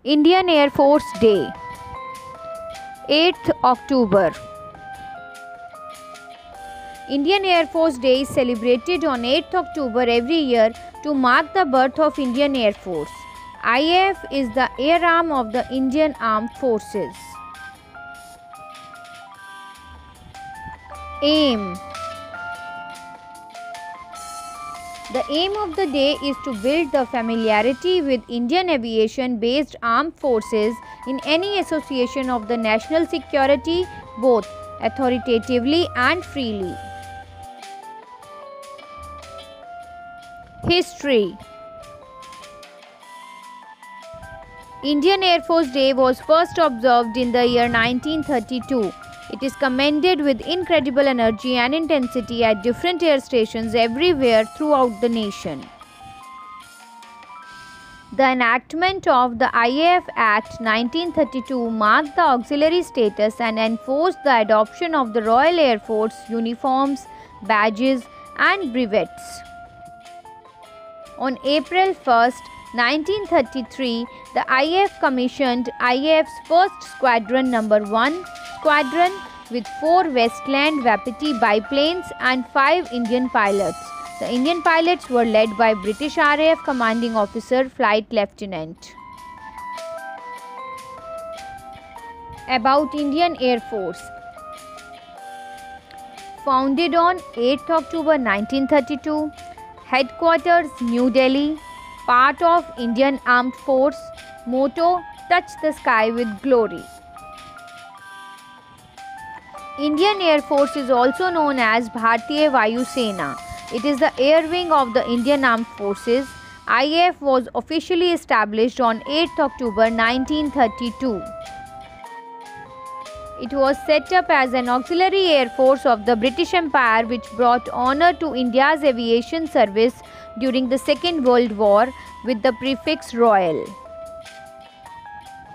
Indian Air Force Day, 8th October. Indian Air Force Day is celebrated on 8th October every year to mark the birth of Indian Air Force. IAF is the air arm of the Indian Armed Forces. Aim. The aim of the day is to build the familiarity with Indian aviation-based armed forces in any association of the national security, both authoritatively and freely. History. Indian Air Force Day was first observed in the year 1932. It is commended with incredible energy and intensity at different air stations everywhere throughout the nation. The enactment of the IAF Act 1932 marked the auxiliary status and enforced the adoption of the Royal Air Force uniforms, badges and brevets. On April 1, 1933, the IAF commissioned IAF's first Squadron No. 1 Squadron with 4 Westland Wapiti biplanes and 5 Indian pilots. The Indian pilots were led by British RAF Commanding Officer Flight Lieutenant. About Indian Air Force. Founded on 8th October 1932, Headquarters New Delhi, part of Indian Armed Force, motto Touch the Sky with Glory. Indian Air Force is also known as Bharatiya Vayu Sena. It is the air wing of the Indian Armed Forces. IAF was officially established on 8th October 1932. It was set up as an auxiliary air force of the British Empire which brought honour to India's aviation service during the Second World War with the prefix Royal.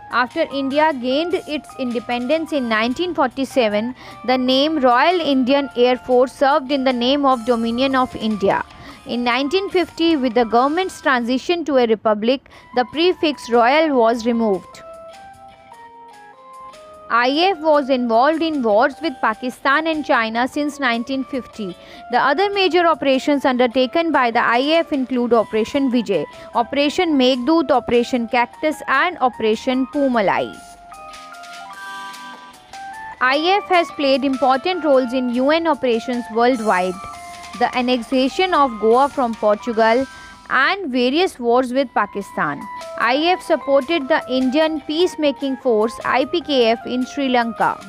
After India gained its independence in 1947, the name Royal Indian Air Force served in the name of Dominion of India. In 1950, with the government's transition to a republic, the prefix Royal was removed. IAF was involved in wars with Pakistan and China since 1950. The other major operations undertaken by the IAF include Operation Vijay, Operation Meghdoot, Operation Cactus and Operation Poomalai. IAF has played important roles in UN operations worldwide, the annexation of Goa from Portugal and various wars with Pakistan. IAF supported the Indian Peacemaking Force IPKF in Sri Lanka.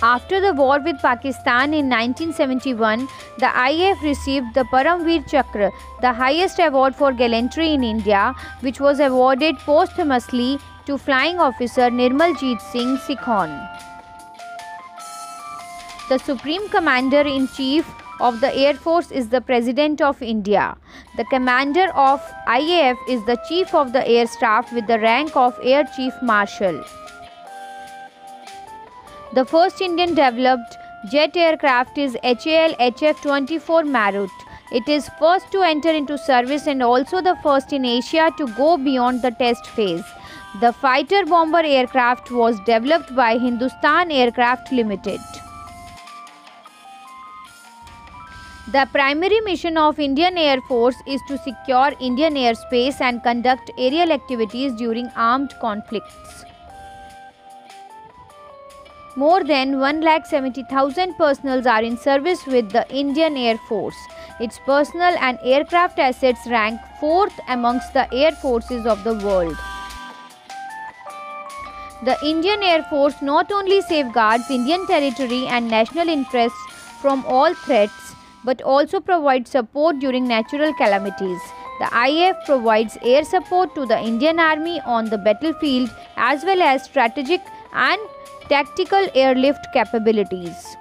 After the war with Pakistan in 1971, the IAF received the Paramveer Chakra, the highest award for gallantry in India, which was awarded posthumously to Flying Officer Nirmaljeet Singh Sikhon. The Supreme Commander-in-Chief of the Air Force is the President of India. The Commander of IAF is the Chief of the Air Staff with the rank of Air Chief Marshal. The first Indian developed jet aircraft is HAL HF-24 Marut. It is first to enter into service and also the first in Asia to go beyond the test phase. The fighter bomber aircraft was developed by Hindustan Aircraft Limited. The primary mission of Indian Air Force is to secure Indian airspace and conduct aerial activities during armed conflicts. More than 170,000 personnel are in service with the Indian Air Force. Its personnel and aircraft assets rank 4th amongst the air forces of the world. The Indian Air Force not only safeguards Indian territory and national interests from all threats, but also provides support during natural calamities. The IAF provides air support to the Indian Army on the battlefield as well as strategic and tactical airlift capabilities.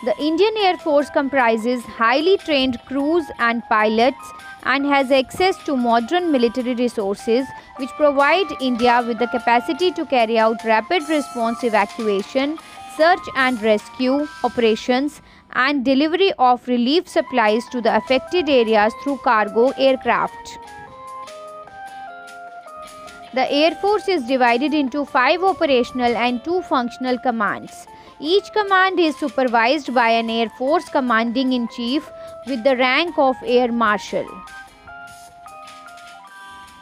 The Indian Air Force comprises highly trained crews and pilots and has access to modern military resources which provide India with the capacity to carry out rapid response evacuation, search and rescue operations and delivery of relief supplies to the affected areas through cargo aircraft. The Air Force is divided into 5 operational and 2 functional commands. Each command is supervised by an Air Force Commanding-in-Chief with the rank of Air Marshal.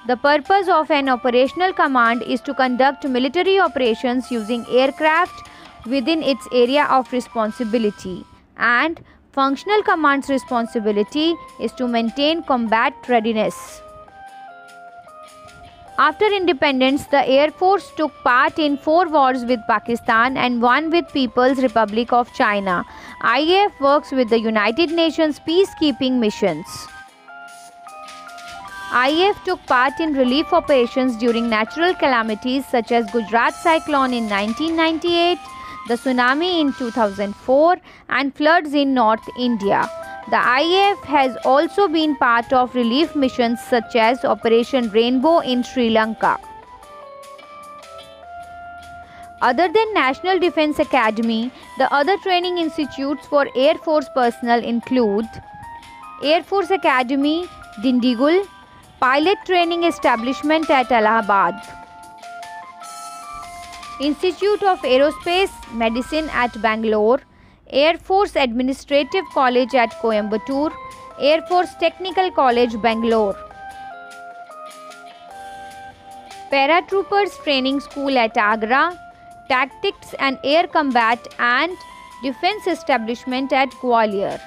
The purpose of an operational command is to conduct military operations using aircraft within its area of responsibility, and functional command's responsibility is to maintain combat readiness. After independence, the Air Force took part in 4 wars with Pakistan and 1 with People's Republic of China. IAF works with the United Nations peacekeeping missions. IAF took part in relief operations during natural calamities such as Gujarat cyclone in 1998, the tsunami in 2004, and floods in North India. The IAF has also been part of relief missions such as Operation Rainbow in Sri Lanka. Other than National Defence Academy, the other training institutes for Air Force personnel include Air Force Academy, Dindigul, Pilot Training Establishment at Allahabad, Institute of Aerospace Medicine at Bangalore, Air Force Administrative College at Coimbatore, Air Force Technical College, Bangalore, Paratroopers Training School at Agra, Tactics and Air Combat and Defence Establishment at Gwalior.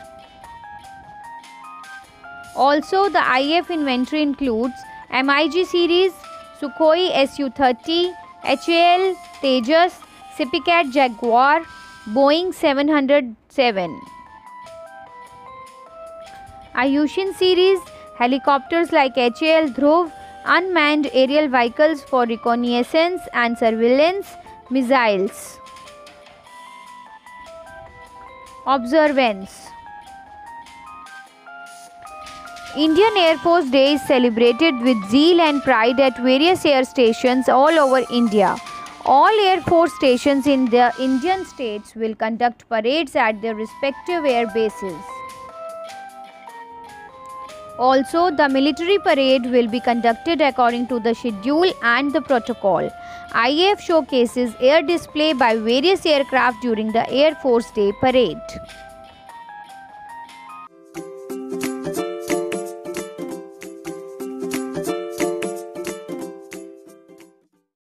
Also, the IAF inventory includes MiG series, Sukhoi Su-30, HAL Tejas, Sipicat Jaguar, Boeing 707. Ayushin series, helicopters like HAL Dhruv, unmanned aerial vehicles for reconnaissance and surveillance, missiles. Observance. Indian Air Force Day is celebrated with zeal and pride at various air stations all over India. All Air Force stations in the Indian states will conduct parades at their respective air bases. Also, the military parade will be conducted according to the schedule and the protocol. IAF showcases air display by various aircraft during the Air Force Day parade.